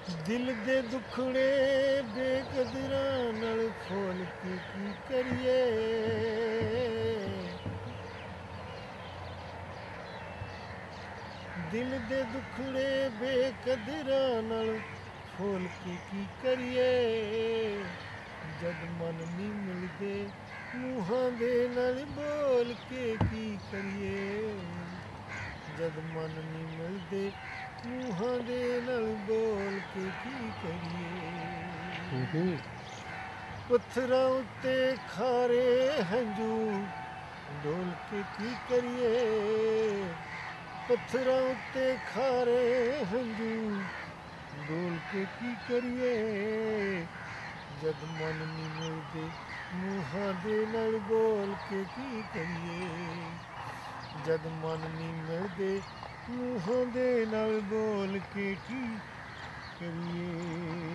ਦਿਲ ਦੇ ਦੁਖੜੇ ਬੇਕਦਰਾਂ ਨਾਲ ਖੋਲ ਕੇ ਕੀ ਕਰੀਏ। ਦਿਲ ਦੇ ਦੁਖੜੇ ਬੇਕਦਰਾਂ ਨਾਲ ਖੋਲ ਕੇ ਕੀ ਕਰੀਏ। ਜਦ ਮਨ ਨਹੀਂ ਮਿਲਦੇ ਮੂੰਹਾਂ ਦੇ ਨਾਲ ਬੋਲ ਕੇ ਕੀ ਕਰੀਏ। ਜਦ ਮਨ ਨਹੀਂ ਮਿਲਦੇ ਮੂੰਹਾਂ ਦੇ ਨਾਲ ਬੋਲ ਕੇ ਕੀ ਕਰੀਏ। ਪੱਥਰਾਂ ਉੱਤੇ ਖਾਰੇ ਹੰਝੂ ਡੋਲ ਕੇ ਕੀ ਕਰੀਏ। ਪੱਥਰਾਂ ਉੱਤੇ ਖਾਰੇ ਹੰਝੂ ਡੋਲ ਕੇ ਕੀ ਕਰੀਏ। ਜਦ ਮਨ ਨਹੀਂ ਮਿਲਦੇ ਮੂੰਹਾਂ ਦੇ ਨਾਲ ਬੋਲ ਕੇ ਕੀ ਕਰੀਏ। ਜਦ ਮਨ ਨਹੀਂ ਮਿਲਦੇ ਮੂੰਹਾਂ ਦੇ ਨਾਲ ਬੋਲ ਕੇ ਕੀ ਕਰੀਏ।